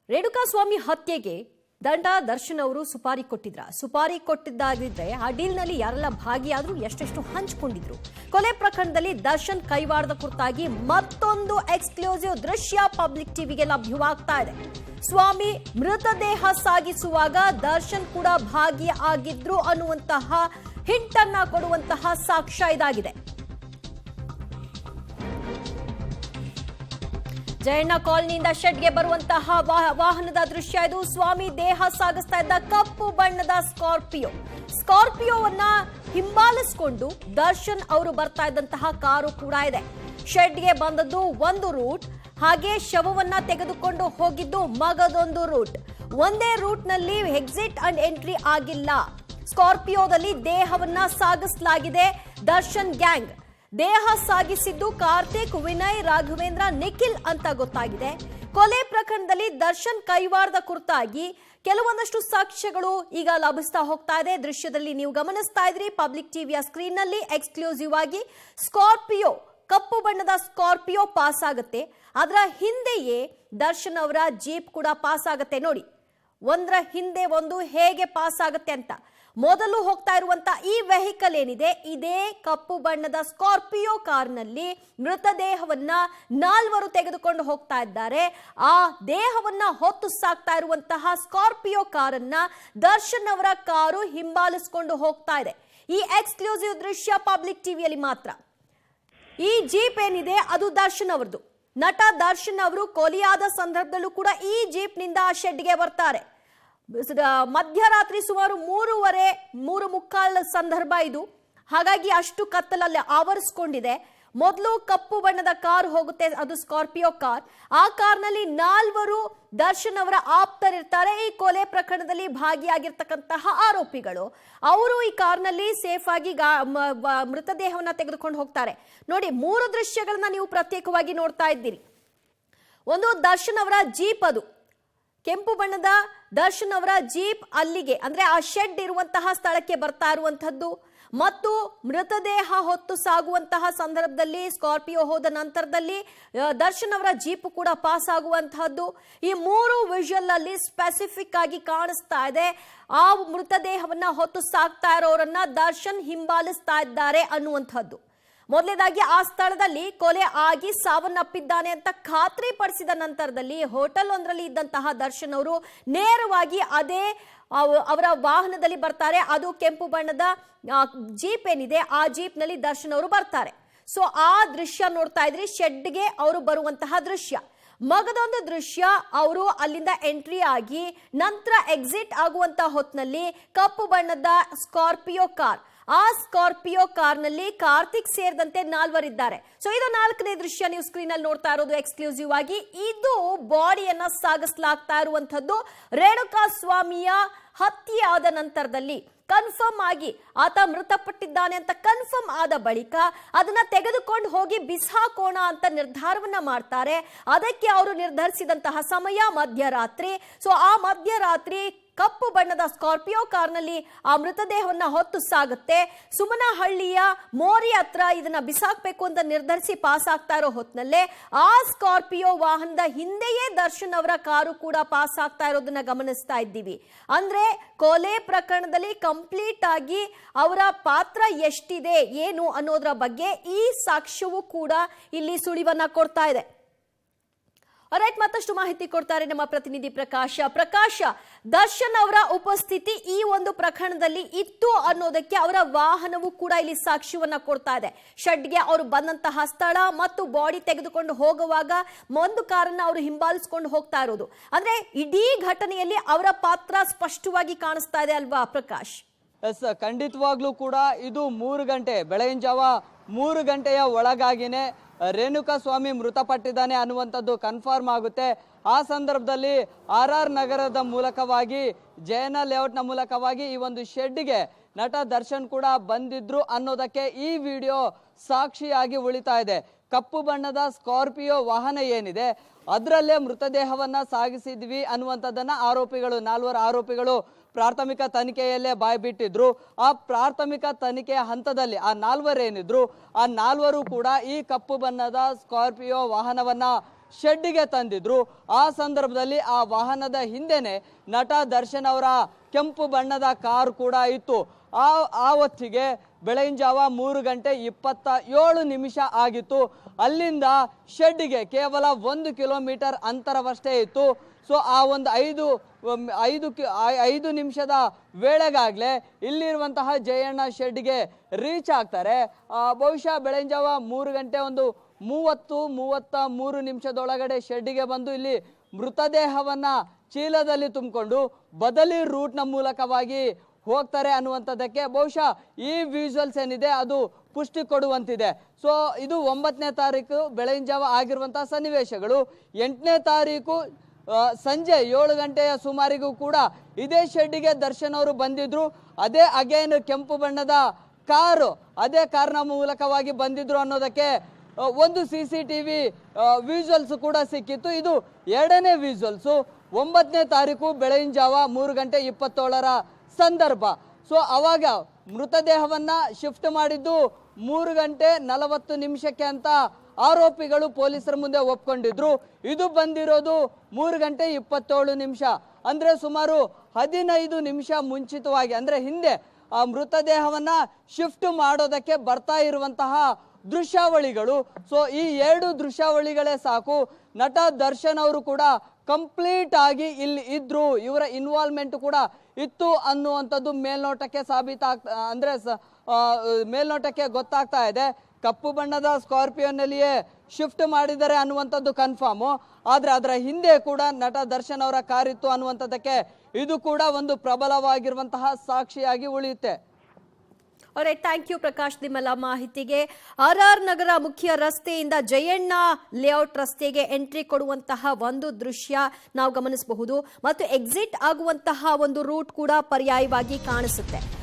ರೇಣುಕಾಸ್ವಾಮಿ ಹತ್ಯೆಗೆ ದರ್ಶನ್ ಅವರು ಸುಪಾರಿ ಕೊಟ್ಟಿದ್ರ ಸುಪಾರಿ ಕೊಟ್ಟಿದ್ದಾಗಿದ್ರೆ ಆ ಡೀಲ್ನಲ್ಲಿ ಯಾರೆಲ್ಲ ಭಾಗಿಯಾದ್ರು ಎಷ್ಟೆಷ್ಟು ಹಂಚಿಕೊಂಡಿದ್ರು. ಕೊಲೆ ಪ್ರಕರಣದಲ್ಲಿ ದರ್ಶನ್ ಕೈವಾಡದ ಕುರಿತಾಗಿ ಮತ್ತೊಂದು ಎಕ್ಸ್ಕ್ಲೂಸಿವ್ ದೃಶ್ಯ ಪಬ್ಲಿಕ್ ಟಿವಿಗೆ ಲಭ್ಯವಾಗ್ತಾ ಇದೆ. ಸ್ವಾಮಿ ಮೃತದೇಹ ಸಾಗಿಸುವಾಗ ದರ್ಶನ್ ಕೂಡ ಭಾಗಿಯಾಗಿದ್ರು ಅನ್ನುವಂತಹ ಹಿಂಟ್ ಅನ್ನ ಕೊಡುವಂತಹ ಸಾಕ್ಷ್ಯ ಇದಾಗಿದೆ. ಜಯಣ್ಣ ಕಾಲನಿಯಿಂದ ಶೆಡ್ಗೆ ಬರುವಂತಹ ವಾಹನದ ದೃಶ್ಯ ಇದು. ಸ್ವಾಮಿ ದೇಹ ಸಾಗಿಸ್ತಾ ಇದ್ದ ಕಪ್ಪು ಬಣ್ಣದ ಸ್ಕಾರ್ಪಿಯೋವನ್ನ ಹಿಂಬಾಲಿಸಿಕೊಂಡು ದರ್ಶನ್ ಅವರು ಬರ್ತಾ ಇದ್ದಂತಹ ಕಾರು ಕೂಡ ಇದೆ. ಶೆಡ್ಗೆ ಬಂದದ್ದು ಒಂದು ರೂಟ್, ಹಾಗೆ ಶವವನ್ನ ತೆಗೆದುಕೊಂಡು ಹೋಗಿದ್ದು ಮಗದೊಂದು ರೂಟ್. ಒಂದೇ ರೂಟ್ ನಲ್ಲಿ ಎಕ್ಸಿಟ್ ಅಂಡ್ ಎಂಟ್ರಿ ಆಗಿಲ್ಲ. ಸ್ಕಾರ್ಪಿಯೋದಲ್ಲಿ ದೇಹವನ್ನ ಸಾಗಿಸಲಾಗಿದೆ. ದರ್ಶನ್ ಗ್ಯಾಂಗ್ ದೇಹ ಸಾಗಿಸಿದ್ದು ಕಾರ್ತಿಕ್, ವಿನಯ್, ರಾಘವೇಂದ್ರ, ನಿಖಿಲ್ ಅಂತ ಗೊತ್ತಾಗಿದೆ. ಕೊಲೆ ಪ್ರಕರಣದಲ್ಲಿ ದರ್ಶನ್ ಕೈವಾಡದ ಕುರಿತಾಗಿ ಕೆಲವೊಂದಷ್ಟು ಸಾಕ್ಷ್ಯಗಳು ಈಗ ಲಭಿಸ್ತಾ ಹೋಗ್ತಾ ಇದೆ. ದೃಶ್ಯದಲ್ಲಿ ನೀವು ಗಮನಿಸ್ತಾ ಇದ್ರಿ ಪಬ್ಲಿಕ್ ಟಿವಿಯ ಸ್ಕ್ರೀನ್ ನಲ್ಲಿ ಎಕ್ಸ್ಕ್ಲೂಸಿವ್ ಆಗಿ ಸ್ಕಾರ್ಪಿಯೋ, ಕಪ್ಪು ಬಣ್ಣದ ಸ್ಕಾರ್ಪಿಯೋ ಪಾಸ್ ಆಗುತ್ತೆ. ಅದರ ಹಿಂದೆಯೇ ದರ್ಶನ್ ಅವರ ಜೀಪ್ ಕೂಡ ಪಾಸ್ ಆಗುತ್ತೆ. ನೋಡಿ, ಒಂದರ ಹಿಂದೆ ಒಂದು ಹೇಗೆ ಪಾಸ್ ಆಗುತ್ತೆ ಅಂತ. ಮೊದಲು ಹೋಗ್ತಾ ಇರುವಂತ ಈ ವೆಹಿಕಲ್ ಏನಿದೆ, ಇದೇ ಕಪ್ಪು ಬಣ್ಣದ ಸ್ಕಾರ್ಪಿಯೋ ಕಾರ್ನಲ್ಲಿ ಮೃತದೇಹವನ್ನ 4 ತೆಗೆದುಕೊಂಡು ಹೋಗ್ತಾ ಇದ್ದಾರೆ. ಆ ದೇಹವನ್ನ ಹೊತ್ತು ಸಾಕ್ತಾ ಇರುವಂತಹ ಸ್ಕಾರ್ಪಿಯೋ ಕಾರನ್ನ ದರ್ಶನ್ ಅವರ ಕಾರು ಹಿಂಬಾಲಿಸಿಕೊಂಡು ಹೋಗ್ತಾ ಇದೆ. ಈ ಎಕ್ಸ್ಕ್ಲೂಸಿವ್ ದೃಶ್ಯ ಪಬ್ಲಿಕ್ ಟಿವಿಯಲ್ಲಿ ಮಾತ್ರ. ಈ ಜೀಪ್ ಏನಿದೆ ಅದು ದರ್ಶನ್ ಅವರದು. ನಟ ದರ್ಶನ್ ಅವರು ಕೊಲೆಯಾದ ಸಂದರ್ಭದಲ್ಲೂ ಕೂಡ ಈ ಜೀಪ್ ನಿಂದ ಆ ಶೆಡ್ಗೆ ಬರ್ತಾರೆ. ಮಧ್ಯರಾತ್ರಿ ಸುಮಾರು 3:45 ಸಂದರ್ಭ ಇದು. ಹಾಗಾಗಿ ಅಷ್ಟು ಕತ್ತಲಲ್ಲಿ ಆವರಿಸಿಕೊಂಡಿದೆ. ಮೊದಲು ಕಪ್ಪು ಬಣ್ಣದ ಕಾರ್ ಹೋಗುತ್ತೆ, ಅದು ಸ್ಕಾರ್ಪಿಯೋ ಕಾರ್. ಆ ಕಾರ್ನಲ್ಲಿ 4 ದರ್ಶನ್ ಅವರ ಆಪ್ತರಿರ್ತಾರೆ. ಈ ಕೊಲೆ ಪ್ರಕರಣದಲ್ಲಿ ಭಾಗಿಯಾಗಿರ್ತಕ್ಕಂತಹ ಆರೋಪಿಗಳು. ಅವರು ಈ ಕಾರ್ನಲ್ಲಿ ಸೇಫ್ ಆಗಿ ಮೃತದೇಹವನ್ನ ತೆಗೆದುಕೊಂಡು ಹೋಗ್ತಾರೆ. ನೋಡಿ, 3 ದೃಶ್ಯಗಳನ್ನ ನೀವು ಪ್ರತ್ಯೇಕವಾಗಿ ನೋಡ್ತಾ ಇದ್ದೀರಿ. ಒಂದು ದರ್ಶನ್ ಅವರ ಜೀಪ್, ಅದು ಕೆಂಪು ಬಣ್ಣದ ದರ್ಶನ್ ಅವರ ಜೀಪ್ ಅಲ್ಲಿಗೆ ಅಂದ್ರೆ ಆ ಶೆಡ್ ಇರುವಂತಹ ಸ್ಥಳಕ್ಕೆ ಬರ್ತಾ ಇರುವಂತಹದ್ದು, ಮತ್ತು ಮೃತದೇಹ ಹೊತ್ತು ಸಾಗುವಂತಹ ಸಂದರ್ಭದಲ್ಲಿ ಸ್ಕಾರ್ಪಿಯೋ ಹೋದ ನಂತರದಲ್ಲಿ ದರ್ಶನ್ ಅವರ ಜೀಪ್ ಕೂಡ ಪಾಸ್ ಆಗುವಂತಹದ್ದು. ಈ 3 ವಿಜುವಲ್ ಅಲ್ಲಿ ಸ್ಪೆಸಿಫಿಕ್ ಆಗಿ ಕಾಣಿಸ್ತಾ ಇದೆ. ಆ ಮೃತದೇಹವನ್ನ ಹೊತ್ತು ಸಾಕ್ತಾ ಇರೋರನ್ನ ದರ್ಶನ್ ಹಿಂಬಾಲಿಸ್ತಾ ಇದ್ದಾರೆ ಅನ್ನುವಂಥದ್ದು. ಮೊದಲನೇದಾಗಿ ಆ ಸ್ಥಳದಲ್ಲಿ ಕೊಲೆ ಆಗಿ ಸಾವನ್ನಪ್ಪಿದ್ದಾನೆ ಅಂತ ಖಾತ್ರಿ ಪಡಿಸಿದ ನಂತರದಲ್ಲಿ ಹೋಟೆಲ್ ಒಂದರಲ್ಲಿ ಇದ್ದಂತಹ ದರ್ಶನ್ ಅವರು ನೇರವಾಗಿ ಅದೇ ಅವರ ವಾಹನದಲ್ಲಿ ಬರ್ತಾರೆ. ಅದು ಕೆಂಪು ಬಣ್ಣದ ಜೀಪ್ ಏನಿದೆ, ಆ ಜೀಪ್ ನಲ್ಲಿ ದರ್ಶನ್ ಅವರು ಬರ್ತಾರೆ. ಸೊ ಆ ದೃಶ್ಯ ನೋಡ್ತಾ ಇದ್ರಿ, ಶೆಡ್ಗೆ ಅವರು ಬರುವಂತಹ ದೃಶ್ಯ. ಮಗದೊಂದು ದೃಶ್ಯ, ಅವರು ಅಲ್ಲಿಂದ ಎಂಟ್ರಿ ಆಗಿ ನಂತರ ಎಕ್ಸಿಟ್ ಆಗುವಂತ ಹೊತ್ನಲ್ಲಿ ಕಪ್ಪು ಬಣ್ಣದ ಸ್ಕಾರ್ಪಿಯೋ ಕಾರ್, ಆ ಸ್ಕಾರ್ಪಿಯೋ ಕಾರ್ನಲ್ಲಿ ಕಾರ್ತಿಕ್ ಸೇರಿದಂತೆ 4 ಇದ್ದಾರೆ. ಸೊ ಇದು 4ನೇ ದೃಶ್ಯ ನೀವು ಸ್ಕ್ರೀನ್ ಅಲ್ಲಿ ನೋಡ್ತಾ ಇರೋದು ಎಕ್ಸ್ಕ್ಲೂಸಿವ್ ಆಗಿ. ಇದು ಬಾಡಿಯನ್ನ ಸಾಗಿಸಲಾಗ್ತಾ ಇರುವಂತದ್ದು. ರೇಣುಕಾಸ್ವಾಮಿಯ ಹತ್ಯೆ ಆದ ನಂತರದಲ್ಲಿ ಕನ್ಫರ್ಮ್ ಆಗಿ ಆತ ಮೃತಪಟ್ಟಿದ್ದಾನೆ ಅಂತ ಕನ್ಫರ್ಮ್ ಆದ ಬಳಿಕ ಅದನ್ನ ತೆಗೆದುಕೊಂಡು ಹೋಗಿ ಬಿಸಾಕೋಣ ಅಂತ ನಿರ್ಧಾರವನ್ನ ಮಾಡ್ತಾರೆ. ಅದಕ್ಕೆ ಅವರು ನಿರ್ಧರಿಸಿದಂತಹ ಸಮಯ ಮಧ್ಯರಾತ್ರಿ. ಸೊ ಆ ಮಧ್ಯರಾತ್ರಿ ಕಪ್ಪು ಬಣ್ಣದ ಸ್ಕಾರ್ಪಿಯೋ ಕಾರ್ನಲ್ಲಿ ಆ ಮೃತದೇಹವನ್ನ ಹೊತ್ತು ಸಾಗುತ್ತೆ. ಸುಮನಹಳ್ಳಿಯ ಮೋರಿ ಹತ್ರ ಇದನ್ನ ಬಿಸಾಕ್ಬೇಕು ಅಂತ ನಿರ್ಧರಿಸಿ ಪಾಸ್ ಆಗ್ತಾ ಇರೋ ಹೊತ್ನಲ್ಲೇ ಆ ಸ್ಕಾರ್ಪಿಯೋ ವಾಹನದ ಹಿಂದೆಯೇ ದರ್ಶನ್ ಅವರ ಕಾರು ಕೂಡ ಪಾಸ್ ಆಗ್ತಾ ಇರೋದನ್ನ ಗಮನಿಸ್ತಾ ಇದ್ದೀವಿ. ಅಂದ್ರೆ ಕೊಲೆ ಪ್ರಕರಣದಲ್ಲಿ ಕಂಪ್ಲೀಟ್ ಆಗಿ ಅವರ ಪಾತ್ರ ಎಷ್ಟಿದೆ ಏನು ಅನ್ನೋದ್ರ ಬಗ್ಗೆ ಈ ಸಾಕ್ಷ್ಯವು ಕೂಡ ಇಲ್ಲಿ ಸುಳಿವನ್ನ ಕೊಡ್ತಾ ಇದೆ. ರೈಟ್, ಮತ್ತಷ್ಟು ಮಾಹಿತಿ ಕೊಡ್ತಾರೆ ನಮ್ಮ ಪ್ರತಿನಿಧಿ ಪ್ರಕಾಶ. ದರ್ಶನ್ ಅವರ ಉಪಸ್ಥಿತಿ ಈ ಒಂದು ಪ್ರಕರಣದಲ್ಲಿ ಇತ್ತು ಅನ್ನೋದಕ್ಕೆ ಅವರ ವಾಹನವು ಕೂಡ ಇಲ್ಲಿ ಸಾಕ್ಷ್ಯವನ್ನ ಕೊಡ್ತಾ ಇದೆ. ಶೆಡ್ಗೆ ಅವರು ಬಂದಂತಹ ಸ್ಥಳ ಮತ್ತು ಬಾಡಿ ತೆಗೆದುಕೊಂಡು ಹೋಗುವಾಗ ಒಂದು ಕಾರನ್ನ ಅವರು ಹಿಂಬಾಲಿಸಿಕೊಂಡು ಹೋಗ್ತಾ ಇರೋದು. ಅಂದ್ರೆ ಇಡೀ ಘಟನೆಯಲ್ಲಿ ಅವರ ಪಾತ್ರ ಸ್ಪಷ್ಟವಾಗಿ ಕಾಣಿಸ್ತಾ ಇದೆ ಅಲ್ವಾ ಪ್ರಕಾಶ್? ಎಸ್, ಖಂಡಿತವಾಗ್ಲೂ ಕೂಡ ಇದು 3 ಗಂಟೆ, ಬೆಳಗಿನ ಜಾವ 3 ಗಂಟೆಯ ಒಳಗಾಗಿನೇ ರೇಣುಕಾಸ್ವಾಮಿ ಮೃತಪಟ್ಟಿದ್ದಾನೆ ಅನ್ನುವಂಥದ್ದು ಕನ್ಫರ್ಮ್ ಆಗುತ್ತೆ. ಆ ಸಂದರ್ಭದಲ್ಲಿ RR ನಗರದ ಮೂಲಕವಾಗಿ, ಜಯಣ್ಣ ಲೇಔಟ್ನ ಮೂಲಕವಾಗಿ ಈ ಒಂದು ಶೆಡ್ಗೆ ನಟ ದರ್ಶನ್ ಕೂಡ ಬಂದಿದ್ರು ಅನ್ನೋದಕ್ಕೆ ಈ ವಿಡಿಯೋ ಸಾಕ್ಷಿಯಾಗಿ ಉಳಿತಾ ಇದೆ. ಕಪ್ಪು ಬಣ್ಣದ ಸ್ಕಾರ್ಪಿಯೋ ವಾಹನ ಏನಿದೆ ಅದರಲ್ಲೇ ಮೃತದೇಹವನ್ನ ಸಾಗಿಸಿದ್ವಿ ಅನ್ನುವಂಥದ್ದನ್ನ ಆರೋಪಿಗಳು, 4 ಆರೋಪಿಗಳು ಪ್ರಾಥಮಿಕ ತನಿಖೆಯಲ್ಲೇ ಬಾಯ್ಬಿಟ್ಟಿದ್ರು. ಆ ಪ್ರಾಥಮಿಕ ತನಿಖೆಯ ಹಂತದಲ್ಲಿ ಆ 4 ಏನಿದ್ರು, ಆ 4 ಕೂಡ ಈ ಕಪ್ಪು ಬಣ್ಣದ ಸ್ಕಾರ್ಪಿಯೋ ವಾಹನವನ್ನ ಶೆಡ್ಡಿಗೆ ತಂದಿದ್ರು. ಆ ಸಂದರ್ಭದಲ್ಲಿ ಆ ವಾಹನದ ಹಿಂದೆನೆ ನಟ ದರ್ಶನ್ ಅವರ ಕೆಂಪು ಬಣ್ಣದ ಕಾರ್ ಕೂಡ ಇತ್ತು. ಆ ಹೊತ್ತಿಗೆ ಬೆಳಗಿನ ಜಾವ 3:27 ಆಗಿತ್ತು. ಅಲ್ಲಿಂದ ಶೆಡ್ಡಿಗೆ ಕೇವಲ 1 ಕಿಲೋಮೀಟರ್ ಅಂತರವಷ್ಟೇ ಇತ್ತು. ಸೊ ಆ ಒಂದು 5 ನಿಮಿಷದ ವೇಳೆಗಾಗಲೇ ಇಲ್ಲಿರುವಂತಹ ಜಯಣ್ಣ ಶೆಡ್ಗೆ ರೀಚ್ ಆಗ್ತಾರೆ. ಬಹುಶಃ ಬೆಳಗಿನ ಜಾವ 3:33 ಶೆಡ್ಗೆ ಬಂದು ಇಲ್ಲಿ ಮೃತದೇಹವನ್ನ ಚೀಲದಲ್ಲಿ ತುಂಬಿಕೊಂಡು ಬದಲಿ ರೂಟ್ನ ಮೂಲಕವಾಗಿ ಹೋಗ್ತಾರೆ ಅನ್ನುವಂಥದ್ದಕ್ಕೆ ಬಹುಶಃ ಈ ವಿಜುವಲ್ಸ್ ಏನಿದೆ ಅದು ಪುಷ್ಟಿ ಕೊಡುವಂತಿದೆ. ಸೊ ಇದು 9ನೇ ತಾರೀಕು ಬೆಳಗಿನ ಜಾವ ಆಗಿರುವಂತಹ ಸನ್ನಿವೇಶಗಳು. 8ನೇ ತಾರೀಕು ಸಂಜೆ 7 ಗಂಟೆಯ ಸುಮಾರಿಗೂ ಕೂಡ ಇದೇ ಶೆಡ್ಡಿಗೆ ದರ್ಶನ್ ಅವರು ಬಂದಿದ್ರು. ಅದೇ ಅಗೇನ್ ಕೆಂಪು ಬಣ್ಣದ ಕಾರು, ಅದೇ ಕಾರ್ನ ಮೂಲಕವಾಗಿ ಬಂದಿದ್ರು ಅನ್ನೋದಕ್ಕೆ ಒಂದು CCTV ವಿಜುವಲ್ಸ್ ಕೂಡ ಸಿಕ್ಕಿತ್ತು. ಇದು 2ನೇ ವಿಜುವಲ್ಸು 9ನೇ ತಾರೀಕು ಬೆಳಗಿನ ಜಾವ 3:27 ಸಂದರ್ಭ. ಸೊ ಅವಾಗ ಮೃತದೇಹವನ್ನ ಶಿಫ್ಟ್ ಮಾಡಿದ್ದು 3:40 ಅಂತ ಆರೋಪಿಗಳು ಪೊಲೀಸರ ಮುಂದೆ ಒಪ್ಕೊಂಡಿದ್ರು. ಇದು ಬಂದಿರೋದು 3:27 ಅಂದ್ರೆ ಸುಮಾರು 15 ನಿಮಿಷ ಮುಂಚಿತವಾಗಿ, ಅಂದ್ರೆ ಹಿಂದೆ ಆ ಮೃತದೇಹವನ್ನ ಶಿಫ್ಟ್ ಮಾಡೋದಕ್ಕೆ ಬರ್ತಾ ಇರುವಂತಹ ದೃಶ್ಯಾವಳಿಗಳು. ಸೊ ಈ 2 ದೃಶ್ಯಾವಳಿಗಳೇ ಸಾಕು. ನಟ ದರ್ಶನ್ ಅವರು ಕೂಡ ಕಂಪ್ಲೀಟ್ ಆಗಿ ಇಲ್ಲಿ ಇದ್ರು, ಇವರ ಇನ್ವಾಲ್ವ್ಮೆಂಟ್ ಕೂಡ ಇತ್ತು ಅನ್ನುವಂಥದ್ದು ಮೇಲ್ನೋಟಕ್ಕೆ ಮೇಲ್ನೋಟಕ್ಕೆ ಗೊತ್ತಾಗ್ತಾ ಇದೆ. ಕಪ್ಪು ಬಣ್ಣದ ಸ್ಕಾರ್ಪಿಯೋನಲ್ಲಿಯೇ ಶಿಫ್ಟ್ ಮಾಡಿದ್ದಾರೆ ಅನ್ನುವಂಥದ್ದು ಕನ್ಫರ್ಮು. ಆದ್ರೆ ಅದರ ಹಿಂದೆ ಕೂಡ ನಟ ದರ್ಶನ್ ಅವರ ಕಾರ್ ಇತ್ತು ಅನ್ನುವಂಥದ್ದಕ್ಕೆ ಇದು ಕೂಡ ಒಂದು ಪ್ರಬಲವಾಗಿರುವಂತಹ ಸಾಕ್ಷಿಯಾಗಿ ಉಳಿಯುತ್ತೆ. ಆಲ್ರೈಟ್, ಥ್ಯಾಂಕ್ ಯು ಪ್ರಕಾಶ್ ನಿಮ್ಮೆಲ್ಲ ಮಾಹಿತಿಗೆ. RR ನಗರ ಮುಖ್ಯ ರಸ್ತೆಯಿಂದ ಜಯಣ್ಣ ಲೇಔಟ್ ರಸ್ತೆಗೆ ಎಂಟ್ರಿ ಕೊಡುವಂತಹ ಒಂದು ದೃಶ್ಯ ನಾವು ಗಮನಿಸಬಹುದು ಮತ್ತು ಎಕ್ಸಿಟ್ ಆಗುವಂತಹ ಒಂದು ರೂಟ್ ಕೂಡ ಪರ್ಯಾಯವಾಗಿ ಕಾಣಿಸುತ್ತೆ.